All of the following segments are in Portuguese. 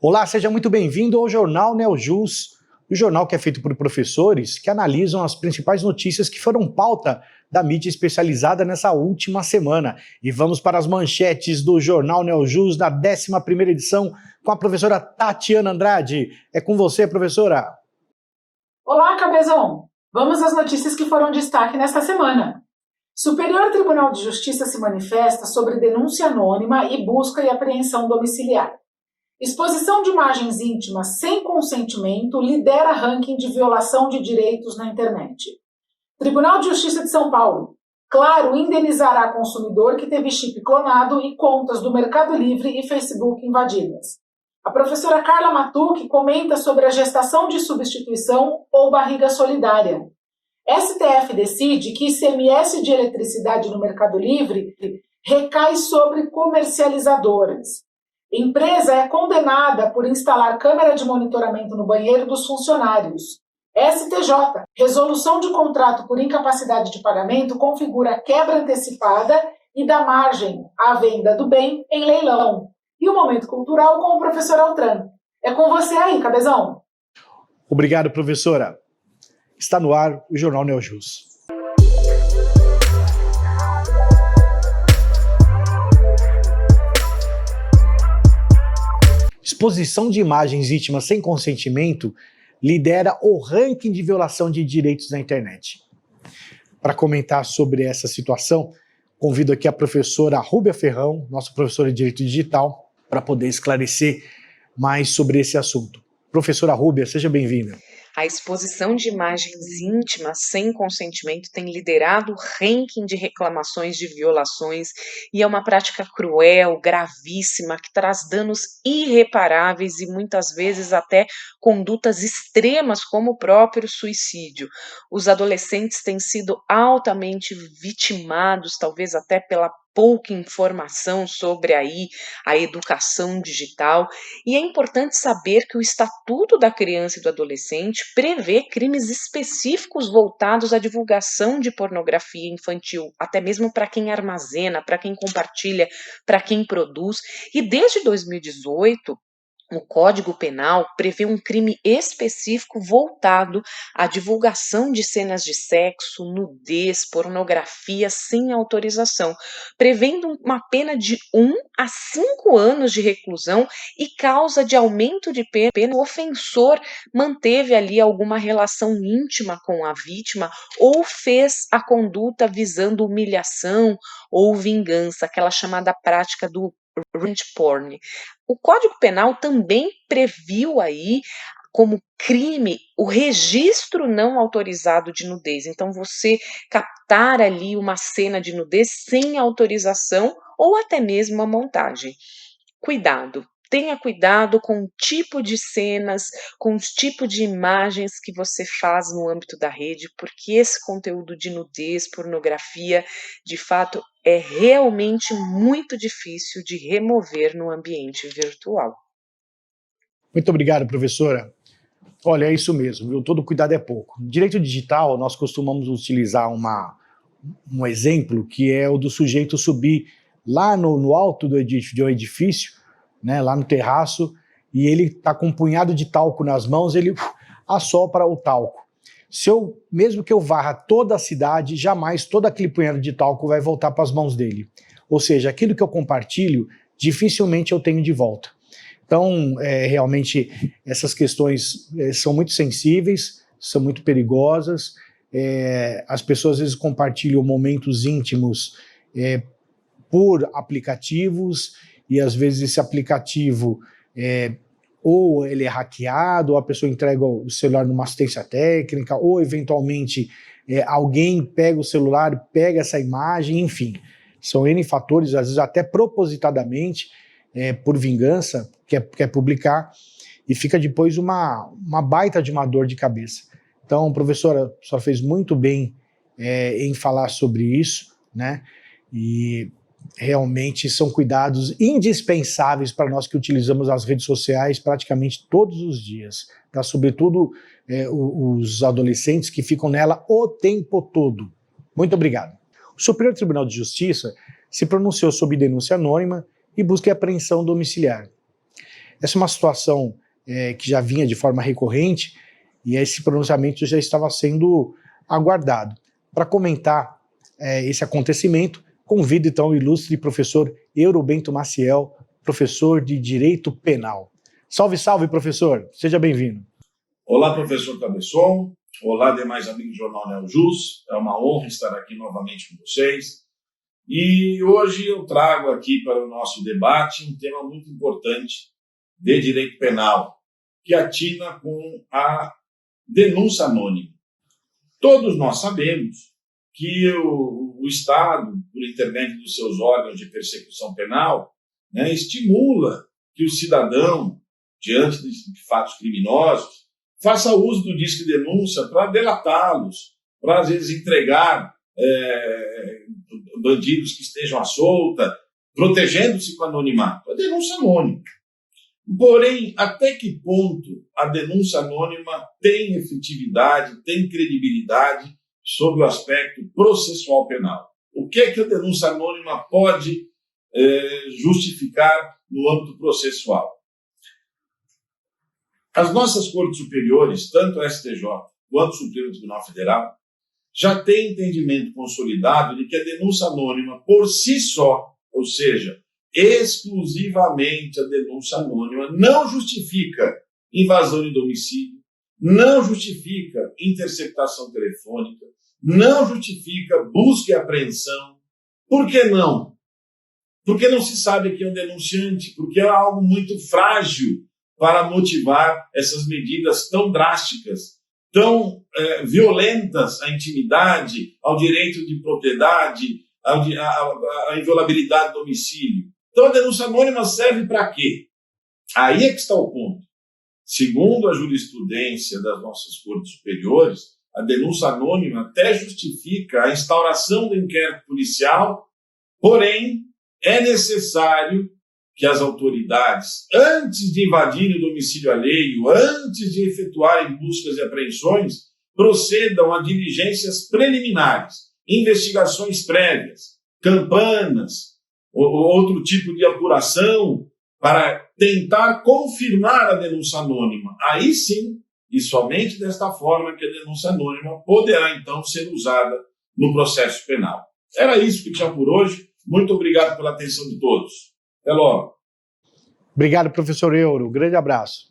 Olá, seja muito bem-vindo ao Jornal Neojus, o jornal que é feito por professores que analisam as principais notícias que foram pauta da mídia especializada nessa última semana. E vamos para as manchetes do Jornal Neojus da 11ª edição com a professora Tatiana Andrade. É com você, professora. Olá, Cabezão. Vamos às notícias que foram destaque nesta semana. Superior Tribunal de Justiça se manifesta sobre denúncia anônima e busca e apreensão domiciliar. Exposição de imagens íntimas sem consentimento lidera ranking de violação de direitos na internet. Tribunal de Justiça de São Paulo. Claro indenizará consumidor que teve chip clonado e contas do Mercado Livre e Facebook invadidas. A professora Carla Matucci comenta sobre a gestação de substituição ou barriga solidária. STF decide que ICMS de eletricidade no Mercado Livre recai sobre comercializadoras. Empresa é condenada por instalar câmera de monitoramento no banheiro dos funcionários. STJ. Resolução de contrato por incapacidade de pagamento configura quebra antecipada e dá margem à venda do bem em leilão. E o Momento Cultural com o professor Altran. É com você aí, Cabezão. Obrigado, professora. Está no ar o Jornal Neojus. Exposição de imagens íntimas sem consentimento lidera o ranking de violação de direitos na internet. Para comentar sobre essa situação, convido aqui a professora Rúbia Ferrão, nossa professora de Direito Digital, para poder esclarecer mais sobre esse assunto. Professora Rúbia, seja bem-vinda. A exposição de imagens íntimas sem consentimento tem liderado o ranking de reclamações de violações e é uma prática cruel, gravíssima, que traz danos irreparáveis e muitas vezes até condutas extremas como o próprio suicídio. Os adolescentes têm sido altamente vitimados, talvez até pela pouca informação sobre a educação digital, e é importante saber que o Estatuto da Criança e do Adolescente prevê crimes específicos voltados à divulgação de pornografia infantil, até mesmo para quem armazena, para quem compartilha, para quem produz, e desde 2018, o Código Penal prevê um crime específico voltado à divulgação de cenas de sexo, nudez, pornografia sem autorização, prevendo uma pena de 1 a 5 anos de reclusão e causa de aumento de pena. O ofensor manteve ali alguma relação íntima com a vítima ou fez a conduta visando humilhação ou vingança, aquela chamada prática do revenge porn. O Código Penal também previu aí como crime o registro não autorizado de nudez. Então, você captar ali uma cena de nudez sem autorização ou até mesmo uma montagem. Cuidado. Tenha cuidado com o tipo de cenas, com o tipo de imagens que você faz no âmbito da rede, porque esse conteúdo de nudez, pornografia, de fato, é realmente muito difícil de remover no ambiente virtual. Muito obrigado, professora. Olha, é isso mesmo, viu? Todo cuidado é pouco. No direito digital, nós costumamos utilizar um exemplo que é o do sujeito subir lá no alto de um edifício, né, lá no terraço, e ele está com um punhado de talco nas mãos, ele assopra o talco. Mesmo que eu varra toda a cidade, jamais todo aquele punhado de talco vai voltar para as mãos dele. Ou seja, aquilo que eu compartilho, dificilmente eu tenho de volta. Então, realmente, essas questões são muito sensíveis, são muito perigosas. As pessoas, às vezes, compartilham momentos íntimos por aplicativos, e às vezes esse aplicativo ou ele é hackeado, ou a pessoa entrega o celular numa assistência técnica, ou eventualmente alguém pega o celular, pega essa imagem, enfim. São N fatores, às vezes até propositadamente, por vingança, quer publicar, e fica depois uma baita de uma dor de cabeça. Então, professora, a senhora fez muito bem em falar sobre isso, né? E realmente são cuidados indispensáveis para nós que utilizamos as redes sociais praticamente todos os dias, tá? Sobretudo os adolescentes que ficam nela o tempo todo. Muito obrigado. O Superior Tribunal de Justiça se pronunciou sobre denúncia anônima e busca e apreensão domiciliar. Essa é uma situação que já vinha de forma recorrente e esse pronunciamento já estava sendo aguardado. Para comentar esse acontecimento, convido então o ilustre professor Euro Bento Maciel, professor de Direito Penal. Salve, salve, professor! Seja bem-vindo. Olá, professor Cabeçon. Olá, demais amigos do Jornal Neo Jus. É uma honra estar aqui novamente com vocês. E hoje eu trago aqui para o nosso debate um tema muito importante de direito penal, que atina com a denúncia anônima. Todos nós sabemos que o Estado, por intermédio dos seus órgãos de persecução penal, estimula que o cidadão, diante de fatos criminosos, faça uso do disque denúncia para delatá-los, para, às vezes, entregar bandidos que estejam à solta, protegendo-se com anonimato. A denúncia anônima. Porém, até que ponto a denúncia anônima tem efetividade, tem credibilidade sobre o aspecto processual penal? O que é que a denúncia anônima pode justificar no âmbito processual? As nossas cortes superiores, tanto o STJ quanto o Supremo Tribunal Federal, já têm entendimento consolidado de que a denúncia anônima, por si só, ou seja, exclusivamente a denúncia anônima, não justifica invasão de domicílio, não justifica interceptação telefônica, não justifica busca e apreensão. Por que não? Porque não se sabe quem é o denunciante, porque é algo muito frágil para motivar essas medidas tão drásticas, tão violentas à intimidade, ao direito de propriedade, à inviolabilidade do domicílio. Então, a denúncia anônima serve para quê? Aí é que está o ponto. Segundo a jurisprudência das nossas cortes superiores, a denúncia anônima até justifica a instauração do inquérito policial, porém, é necessário que as autoridades, antes de invadirem o domicílio alheio, antes de efetuarem buscas e apreensões, procedam a diligências preliminares, investigações prévias, campanas, ou outro tipo de apuração, para tentar confirmar a denúncia anônima. Aí sim, e somente desta forma, que a denúncia anônima poderá, então, ser usada no processo penal. Era isso que tinha por hoje. Muito obrigado pela atenção de todos. Até logo. Obrigado, professor Euro. Grande abraço.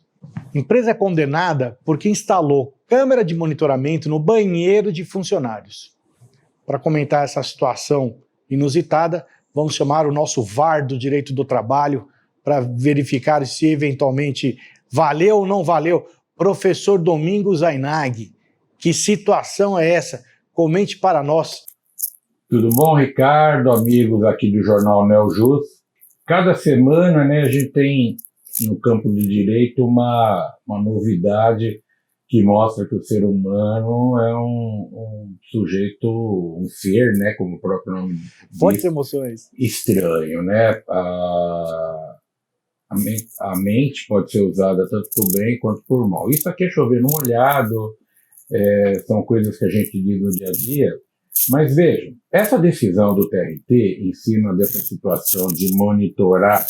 Empresa é condenada porque instalou câmera de monitoramento no banheiro de funcionários. Para comentar essa situação inusitada, vamos chamar o nosso VAR do Direito do Trabalho para verificar se eventualmente valeu ou não valeu. Professor Domingos Ainag, que situação é essa? Comente para nós. Tudo bom, Ricardo, amigos aqui do Jornal Neo Jus? Cada semana, a gente tem no campo do direito uma novidade que mostra que o ser humano é um sujeito, um ser, como o próprio nome diz, fortes emoções. Estranho, A mente pode ser usada tanto por bem quanto por mal. Isso aqui é chover no molhado, são coisas que a gente diz no dia a dia. Mas vejam, essa decisão do TRT em cima dessa situação de monitorar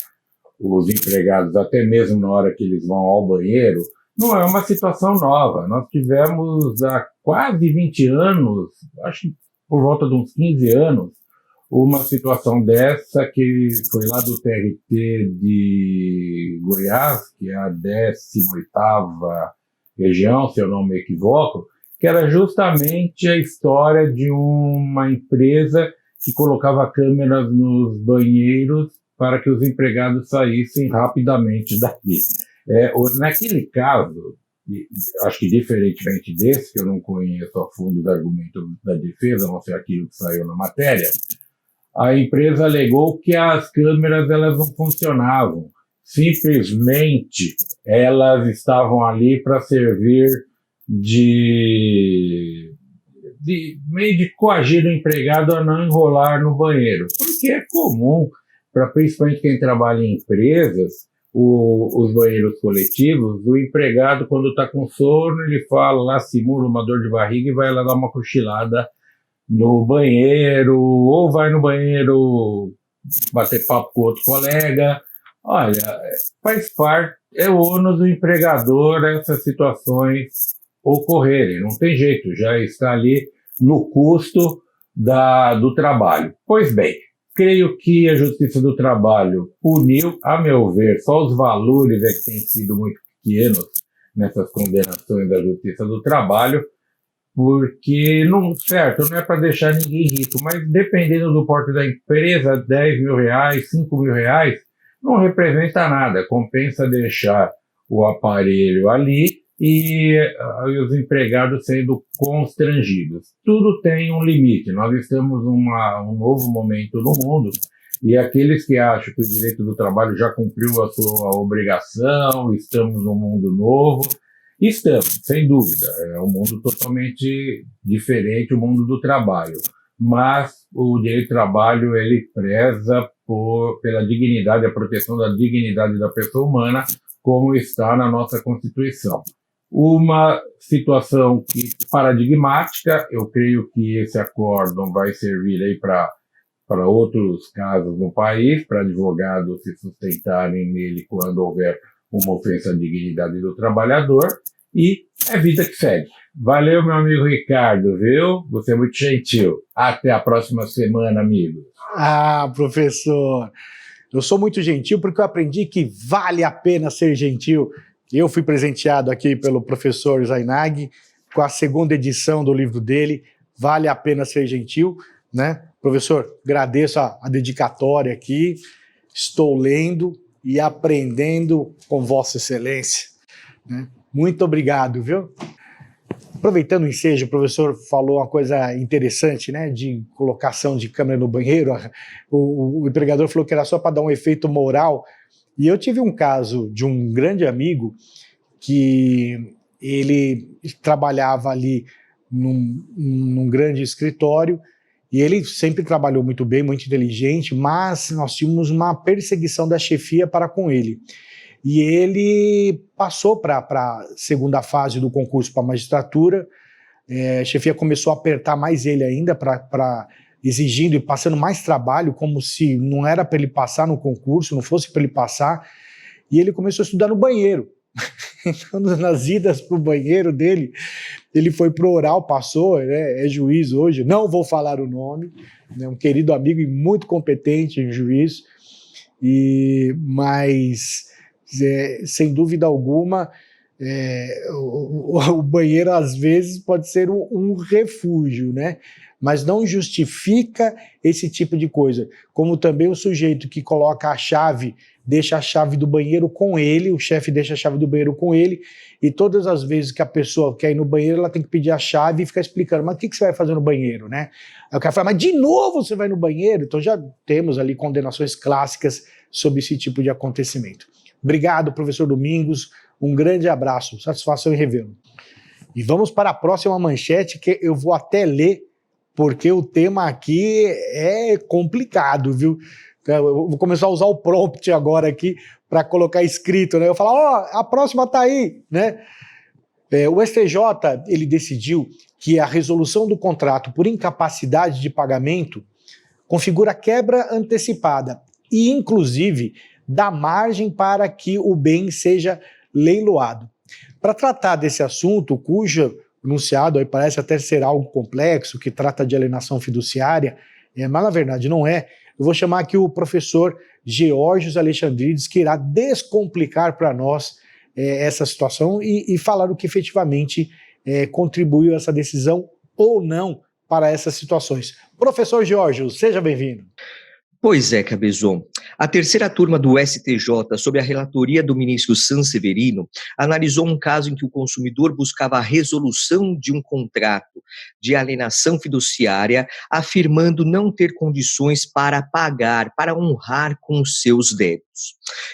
os empregados até mesmo na hora que eles vão ao banheiro, não é uma situação nova. Nós tivemos há quase 20 anos, acho que por volta de uns 15 anos, uma situação dessa que foi lá do TRT de Goiás, que é a 18ª região, se eu não me equivoco, que era justamente a história de uma empresa que colocava câmeras nos banheiros para que os empregados saíssem rapidamente dali. Naquele caso, acho que diferentemente desse, que eu não conheço a fundo os argumentos da defesa, não sei aquilo que saiu na matéria, a empresa alegou que as câmeras elas não funcionavam. Simplesmente elas estavam ali para servir de meio de coagir o empregado a não enrolar no banheiro. Porque é comum, principalmente quem trabalha em empresas, os banheiros coletivos, o empregado, quando está com sono, ele fala lá, simula uma dor de barriga e vai lá dar uma cochilada no banheiro, ou vai no banheiro bater papo com outro colega, Olha, faz parte, é o ônus do empregador essas situações ocorrerem, não tem jeito, já está ali no custo do trabalho. Pois bem, creio que a Justiça do Trabalho puniu, a meu ver, só os valores é que têm sido muito pequenos nessas condenações da Justiça do Trabalho, porque, não, certo, não é para deixar ninguém rico, mas dependendo do porte da empresa, 10 mil reais, 5 mil reais, não representa nada, compensa deixar o aparelho ali e os empregados sendo constrangidos. Tudo tem um limite, nós estamos num novo momento no mundo, e aqueles que acham que o direito do trabalho já cumpriu a sua obrigação, estamos num mundo novo, estamos, sem dúvida, é um mundo totalmente diferente, o mundo do trabalho, mas o direito do trabalho, ele preza pela dignidade, a proteção da dignidade da pessoa humana, como está na nossa Constituição. Uma situação paradigmática, eu creio que esse acórdão vai servir aí para outros casos no país, para advogados se sustentarem nele quando houver uma ofensa à dignidade do trabalhador, e é vida que segue. Valeu, meu amigo Ricardo, viu? Você é muito gentil. Até a próxima semana, amigo. Ah, professor, eu sou muito gentil porque eu aprendi que vale a pena ser gentil. Eu fui presenteado aqui pelo professor Zainag com a segunda edição do livro dele, Vale a Pena Ser Gentil, né? Professor, agradeço a dedicatória aqui, estou lendo e aprendendo com Vossa Excelência, né? Muito obrigado, viu? Aproveitando o ensejo, o professor falou uma coisa interessante, né, de colocação de câmera no banheiro. O empregador falou que era só para dar um efeito moral. E eu tive um caso de um grande amigo que ele trabalhava ali num grande escritório e ele sempre trabalhou muito bem, muito inteligente, mas nós tínhamos uma perseguição da chefia para com ele. E ele passou para a segunda fase do concurso para a magistratura, a chefia começou a apertar mais ele ainda, exigindo e passando mais trabalho, como se não era para ele passar no concurso, não fosse para ele passar, e ele começou a estudar no banheiro. Então, nas idas para o banheiro dele, ele foi pro oral, passou, né, é juiz hoje, não vou falar o nome, né, um querido amigo e muito competente em juiz, mas sem dúvida alguma, o banheiro às vezes pode ser um refúgio, né? Mas não justifica esse tipo de coisa. Como também o sujeito que coloca a chave, deixa a chave do banheiro com ele, o chefe deixa a chave do banheiro com ele, e todas as vezes que a pessoa quer ir no banheiro, ela tem que pedir a chave e ficar explicando, mas o que você vai fazer no banheiro, né? Aí o cara fala, mas de novo você vai no banheiro? Então já temos ali condenações clássicas sobre esse tipo de acontecimento. Obrigado, professor Domingos, um grande abraço, satisfação em revê-lo. E vamos para a próxima manchete, que eu vou até ler, porque o tema aqui é complicado, viu? Eu vou começar a usar o prompt agora aqui para colocar escrito, né? Eu falo, a próxima tá aí, né? O STJ, ele decidiu que a resolução do contrato por incapacidade de pagamento configura quebra antecipada e, inclusive, dá margem para que o bem seja leiloado. Para tratar desse assunto, cujo enunciado aí parece até ser algo complexo, que trata de alienação fiduciária, mas na verdade não é, eu vou chamar aqui o professor Geórgios Alexandrides, que irá descomplicar para nós essa situação e falar o que efetivamente contribuiu essa decisão ou não para essas situações. Professor Geórgios, seja bem-vindo. Pois é, Cabezon. A terceira turma do STJ, sob a relatoria do ministro Sanseverino, analisou um caso em que o consumidor buscava a resolução de um contrato de alienação fiduciária, afirmando não ter condições para pagar, para honrar com os seus débitos.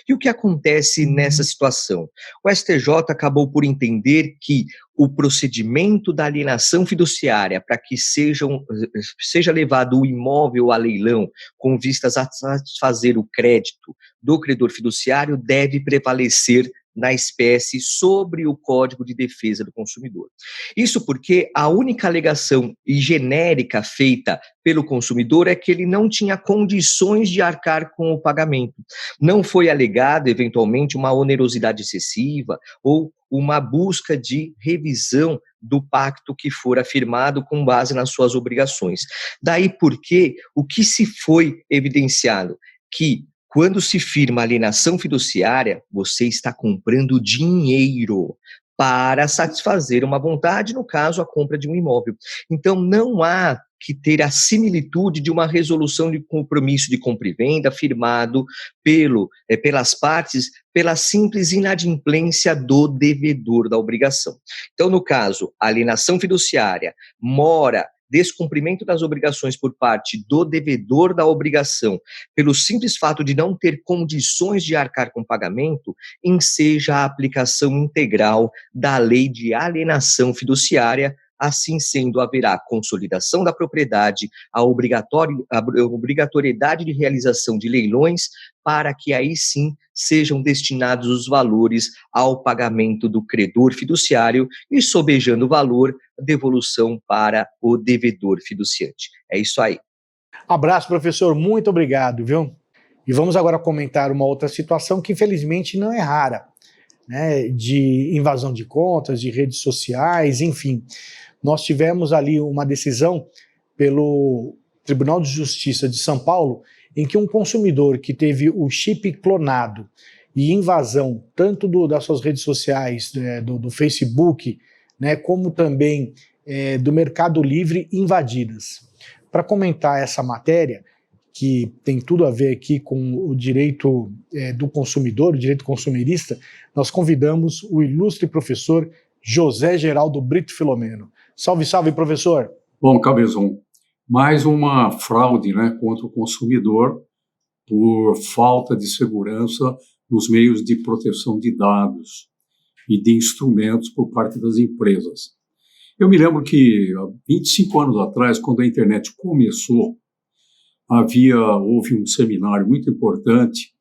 E o que acontece nessa situação? O STJ acabou por entender que o procedimento da alienação fiduciária para que seja levado o imóvel a leilão com vistas a satisfazer o crédito do credor fiduciário deve prevalecer na espécie sobre o Código de Defesa do Consumidor. Isso porque a única alegação e genérica feita pelo consumidor é que ele não tinha condições de arcar com o pagamento. Não foi alegado, eventualmente, uma onerosidade excessiva ou uma busca de revisão do pacto que fora firmado com base nas suas obrigações. Daí porque o que se foi evidenciado? Que quando se firma alienação fiduciária, você está comprando dinheiro para satisfazer uma vontade, no caso, a compra de um imóvel. Então, não há que ter a similitude de uma resolução de compromisso de compra e venda firmado pelas partes pela simples inadimplência do devedor da obrigação. Então, no caso, alienação fiduciária, mora, descumprimento das obrigações por parte do devedor da obrigação, pelo simples fato de não ter condições de arcar com pagamento, enseja a aplicação integral da lei de alienação fiduciária. Assim sendo, haverá consolidação da propriedade, a obrigatoriedade de realização de leilões, para que aí sim sejam destinados os valores ao pagamento do credor fiduciário e, sobejando o valor, devolução para o devedor fiduciante. É isso aí. Abraço, professor. Muito obrigado, viu? E vamos agora comentar uma outra situação que, infelizmente, não é rara, né? De invasão de contas, de redes sociais, enfim. Nós tivemos ali uma decisão pelo Tribunal de Justiça de São Paulo em que um consumidor que teve o chip clonado e invasão tanto das suas redes sociais, do Facebook, né, como também do Mercado Livre invadidas. Para comentar essa matéria, que tem tudo a ver aqui com o direito do consumidor, o direito consumerista, nós convidamos o ilustre professor José Geraldo Brito Filomeno. Salve, salve, professor! Bom, Cabezon, mais uma fraude, né, contra o consumidor por falta de segurança nos meios de proteção de dados e de instrumentos por parte das empresas. Eu me lembro que há 25 anos atrás, quando a internet começou, houve um seminário muito importante,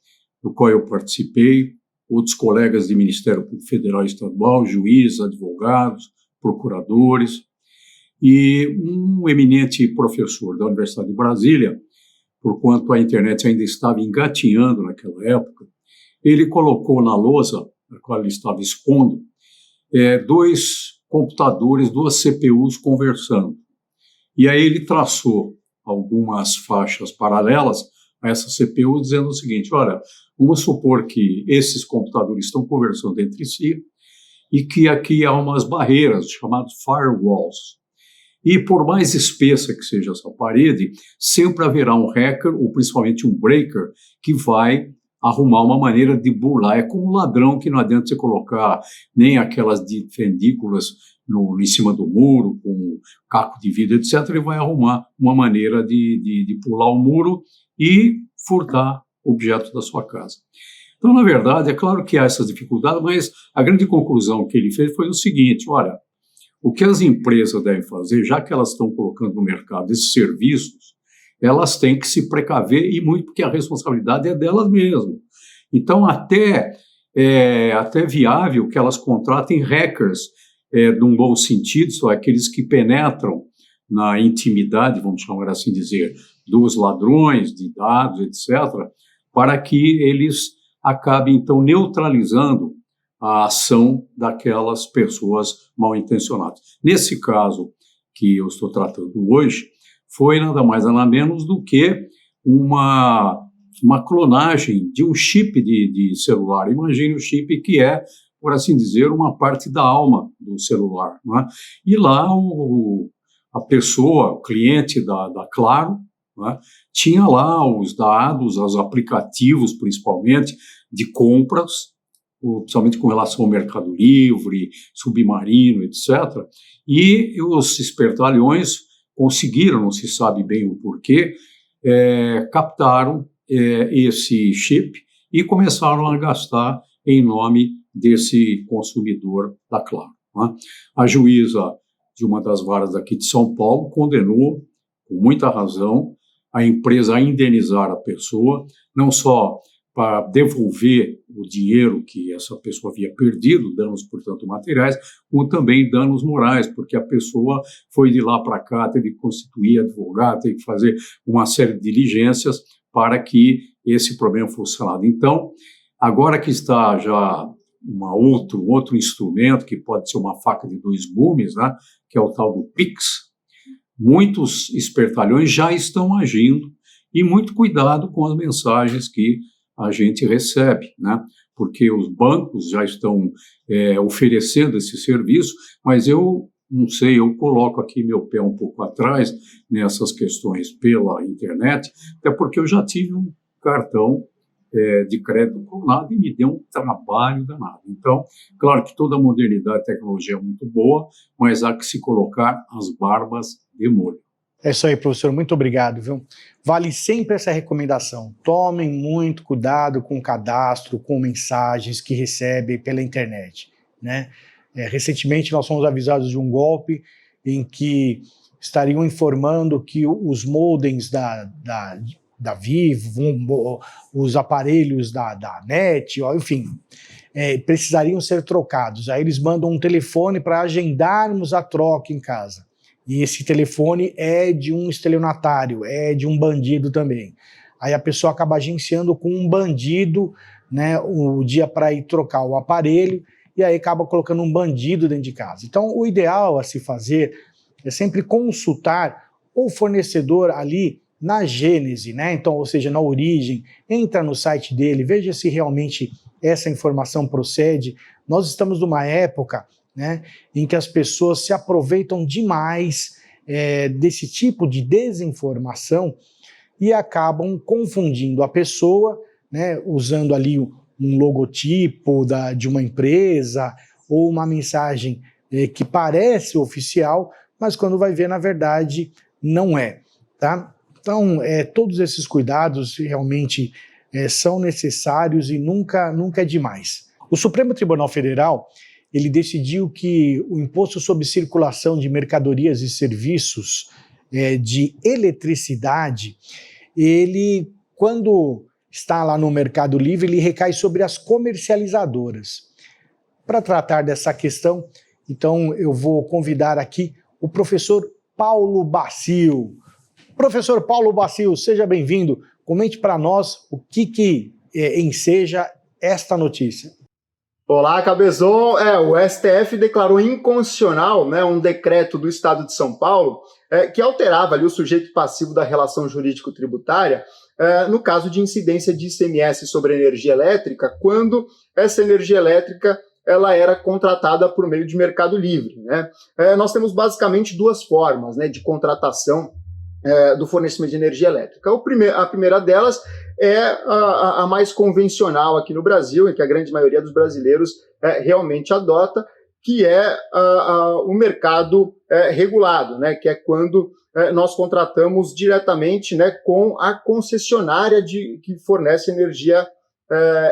do qual eu participei, outros colegas de Ministério Público Federal e Estadual, juízes, advogados, procuradores, e um eminente professor da Universidade de Brasília, porquanto a internet ainda estava engatinhando naquela época, ele colocou na lousa, na qual ele estava expondo, dois computadores, duas CPUs conversando. E aí ele traçou algumas faixas paralelas a essa CPU, dizendo o seguinte: olha, vamos supor que esses computadores estão conversando entre si e que aqui há umas barreiras, chamadas firewalls. E por mais espessa que seja essa parede, sempre haverá um hacker, ou principalmente um breaker, que vai arrumar uma maneira de burlar. É como um ladrão que não adianta você colocar nem aquelas fendículas em cima do muro, com caco de vidro, etc. Ele vai arrumar uma maneira de pular o muro e furtar objetos da sua casa. Então, na verdade, é claro que há essas dificuldades, mas a grande conclusão que ele fez foi o seguinte: olha, o que as empresas devem fazer, já que elas estão colocando no mercado esses serviços, elas têm que se precaver, e muito porque a responsabilidade é delas mesmas. Então, até viável que elas contratem hackers, num bom sentido, são aqueles que penetram na intimidade, vamos chamar assim dizer, dos ladrões de dados, etc., para que eles acabem, então, neutralizando a ação daquelas pessoas mal intencionadas. Nesse caso que eu estou tratando hoje, foi nada mais nada menos do que uma clonagem de um chip de celular. Imagine o chip que é, por assim dizer, uma parte da alma do celular, não é? E lá a pessoa, o cliente da Claro, não é? Tinha lá os dados, os aplicativos, principalmente, de compras, principalmente com relação ao Mercado Livre, Submarino, etc. E os espertalhões conseguiram, não se sabe bem o porquê, captaram esse chip e começaram a gastar em nome desse consumidor da Claro. Né? A juíza de uma das varas aqui de São Paulo condenou, com muita razão, a empresa a indenizar a pessoa, não só para devolver o dinheiro que essa pessoa havia perdido, danos, portanto, materiais, ou também danos morais, porque a pessoa foi de lá para cá, teve que constituir advogado, teve que fazer uma série de diligências para que esse problema fosse sanado. Então, agora que está já outro instrumento, que pode ser uma faca de dois gumes, né, que é o tal do Pix, muitos espertalhões já estão agindo, e muito cuidado com as mensagens que a gente recebe, né? Porque os bancos já estão oferecendo esse serviço, mas eu não sei, eu coloco aqui meu pé um pouco atrás nessas questões pela internet, até porque eu já tive um cartão de crédito clonado e me deu um trabalho danado. Então, claro que toda a modernidade e tecnologia é muito boa, mas há que se colocar as barbas de molho. É isso aí, professor. Muito obrigado, viu? Vale sempre essa recomendação. Tomem muito cuidado com o cadastro, com mensagens que recebem pela internet, né? Recentemente, nós fomos avisados de um golpe em que estariam informando que os modems da Vivo, os aparelhos da NET, enfim, precisariam ser trocados. Aí eles mandam um telefone para agendarmos a troca em casa. E esse telefone é de um estelionatário, é de um bandido também. Aí a pessoa acaba agenciando com um bandido, né, o dia para ir trocar o aparelho, e aí acaba colocando um bandido dentro de casa. Então, o ideal a se fazer é sempre consultar o fornecedor ali na gênese, né? Então, ou seja, na origem, entra no site dele, veja se realmente essa informação procede. Nós estamos numa época, né, em que as pessoas se aproveitam demais desse tipo de desinformação e acabam confundindo a pessoa, né, usando ali um logotipo de uma empresa ou uma mensagem que parece oficial, mas quando vai ver, na verdade, não é, tá? Então, todos esses cuidados realmente são necessários e nunca é demais. O Supremo Tribunal Federal, ele decidiu que o imposto sobre circulação de mercadorias e serviços de eletricidade, ele, quando está lá no Mercado Livre, ele recai sobre as comercializadoras. Para tratar dessa questão, então eu vou convidar aqui o professor Paulo Bacil. Professor Paulo Bacil, seja bem-vindo. Comente para nós o que enseja esta notícia. Olá, Cabezon. O STF declarou inconstitucional, né, um decreto do Estado de São Paulo que alterava ali o sujeito passivo da relação jurídico-tributária no caso de incidência de ICMS sobre a energia elétrica, quando essa energia elétrica ela era contratada por meio de mercado livre, né? Nós temos basicamente duas formas, né, de contratação do fornecimento de energia elétrica. A primeira delas é a mais convencional aqui no Brasil, em que a grande maioria dos brasileiros realmente adota, que é o mercado regulado, né, que é quando nós contratamos diretamente, né, com a concessionária que fornece energia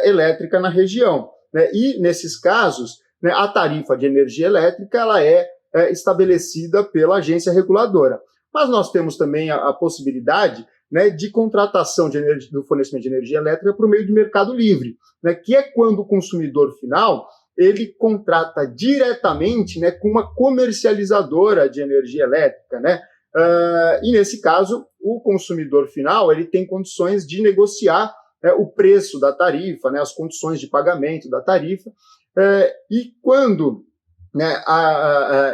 elétrica na região, né? E, nesses casos, né, a tarifa de energia elétrica ela é estabelecida pela agência reguladora. Mas nós temos também a possibilidade, né, de contratação do fornecimento de energia elétrica por meio de mercado livre, né, que é quando o consumidor final ele contrata diretamente, né, com uma comercializadora de energia elétrica, né? E nesse caso o consumidor final ele tem condições de negociar o preço da tarifa, né, as condições de pagamento da tarifa, e quando, né,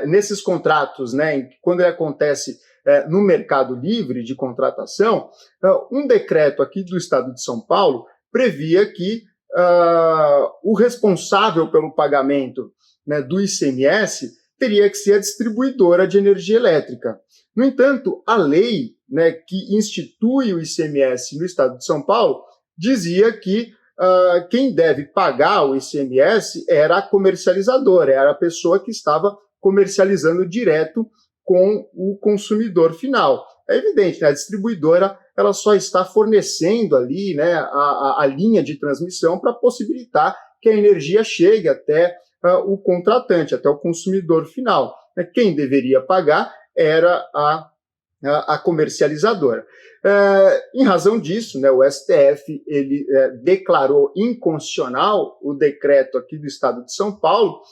nesses contratos, né, quando ele acontece no mercado livre de contratação, um decreto aqui do Estado de São Paulo previa que o responsável pelo pagamento, né, do ICMS teria que ser a distribuidora de energia elétrica. No entanto, a lei, né, que institui o ICMS no Estado de São Paulo dizia que quem deve pagar o ICMS era a comercializadora, era a pessoa que estava comercializando direto com o consumidor final. É evidente, né, a distribuidora ela só está fornecendo ali, né, a linha de transmissão para possibilitar que a energia chegue até o contratante, até o consumidor final. Quem deveria pagar era a a comercializadora. Em razão disso, né, o STF ele declarou inconstitucional o decreto aqui do Estado de São Paulo,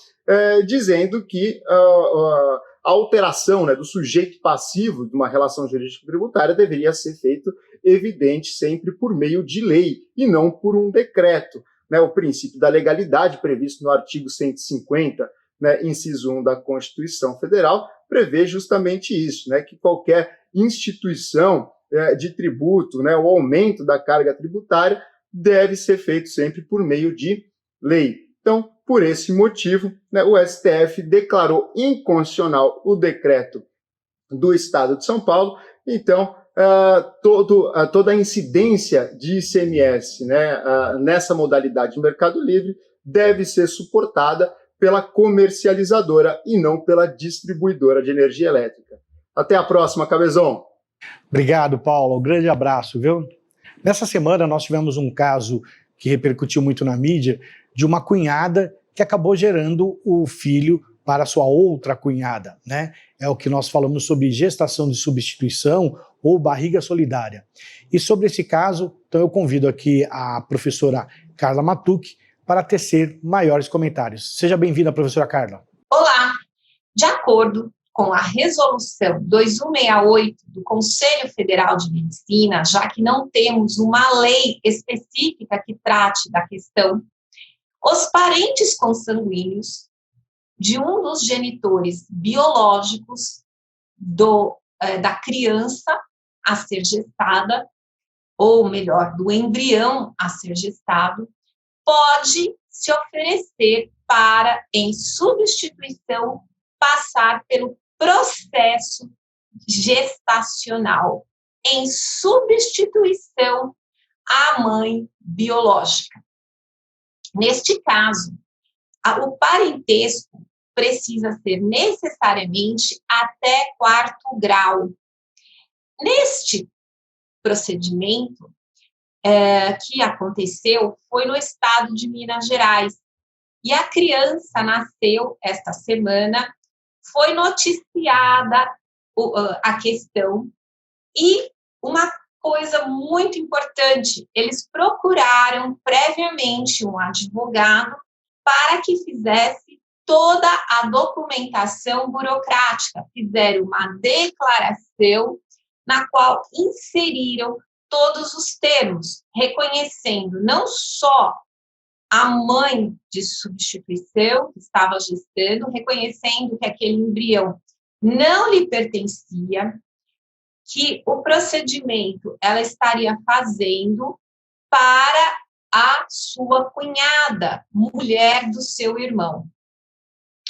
dizendo que a alteração, né, do sujeito passivo de uma relação jurídica tributária deveria ser feito evidente sempre por meio de lei e não por um decreto. Né, o princípio da legalidade previsto no artigo 150, né, inciso 1 da Constituição Federal, prevê justamente isso, né, que qualquer instituição de tributo, né, o aumento da carga tributária deve ser feito sempre por meio de lei. Então, por esse motivo, né, o STF declarou inconstitucional o decreto do Estado de São Paulo. Então, toda a incidência de ICMS, né, nessa modalidade de Mercado Livre deve ser suportada pela comercializadora e não pela distribuidora de energia elétrica. Até a próxima, Cabezon. Obrigado, Paulo. Um grande abraço, viu? Nessa semana nós tivemos um caso que repercutiu muito na mídia de uma cunhada que acabou gerando o filho para sua outra cunhada, né? É o que nós falamos sobre gestação de substituição ou barriga solidária. E sobre esse caso, então eu convido aqui a professora Carla Matucci para tecer maiores comentários. Seja bem-vinda, professora Carla. Olá! De acordo com a Resolução 2168 do Conselho Federal de Medicina, já que não temos uma lei específica que trate da questão, os parentes consanguíneos de um dos genitores biológicos da criança a ser gestada, ou melhor, do embrião a ser gestado, pode se oferecer para, em substituição, passar pelo processo gestacional, em substituição à mãe biológica. Neste caso, o parentesco precisa ser necessariamente até 4º grau. Neste procedimento, que aconteceu foi no estado de Minas Gerais. E a criança nasceu esta semana, foi noticiada a questão, e uma coisa muito importante, eles procuraram previamente um advogado para que fizesse toda a documentação burocrática, fizeram uma declaração na qual inseriram todos os termos, reconhecendo não só a mãe de substituição que estava gestando, reconhecendo que aquele embrião não lhe pertencia, que o procedimento ela estaria fazendo para a sua cunhada, mulher do seu irmão.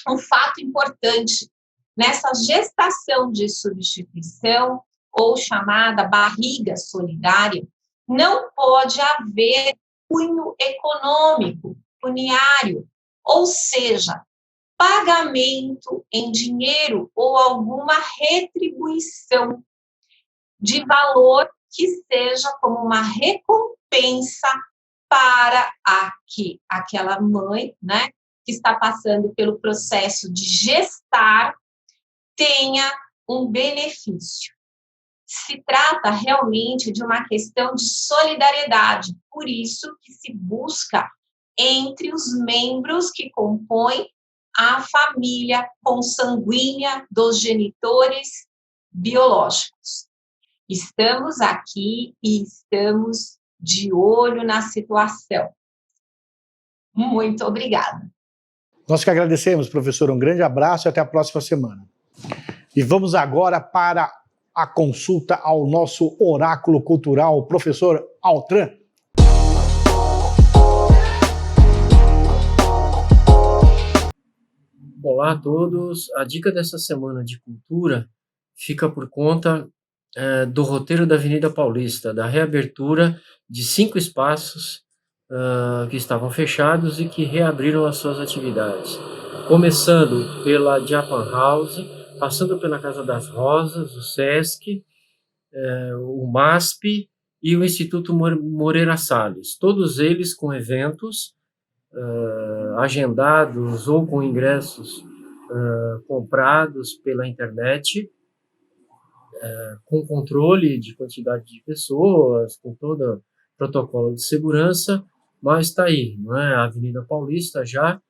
Um fato importante, nessa gestação de substituição, ou chamada barriga solidária, não pode haver cunho econômico, puniário, ou seja, pagamento em dinheiro ou alguma retribuição de valor que seja como uma recompensa para aquela mãe, né, que está passando pelo processo de gestar, tenha um benefício. Se trata realmente de uma questão de solidariedade, por isso que se busca entre os membros que compõem a família consanguínea dos genitores biológicos. Estamos aqui e estamos de olho na situação. Muito obrigada. Nós que agradecemos, professor. Um grande abraço e até a próxima semana. E vamos agora para a consulta ao nosso oráculo cultural, o professor Altran. Olá a todos. A dica dessa semana de cultura fica por conta do roteiro da Avenida Paulista, da reabertura de 5 espaços que estavam fechados e que reabriram as suas atividades. Começando pela Japan House, passando pela Casa das Rosas, o Sesc, o MASP e o Instituto Moreira Salles. Todos eles com eventos agendados ou com ingressos comprados pela internet, com controle de quantidade de pessoas, com todo o protocolo de segurança, mas está aí, não é? A Avenida Paulista já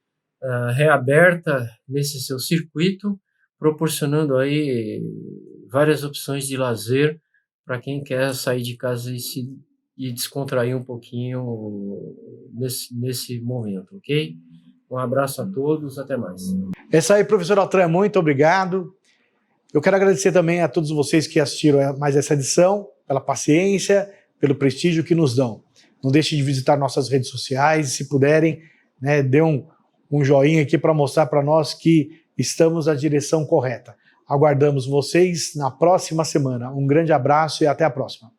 reaberta nesse seu circuito, proporcionando aí várias opções de lazer para quem quer sair de casa e descontrair um pouquinho nesse momento, ok? Um abraço a todos, até mais. É isso aí, professor Altran, muito obrigado. Eu quero agradecer também a todos vocês que assistiram a mais essa edição, pela paciência, pelo prestígio que nos dão. Não deixe de visitar nossas redes sociais, se puderem, né, dê um joinha aqui para mostrar para nós que estamos na direção correta. Aguardamos vocês na próxima semana. Um grande abraço e até a próxima.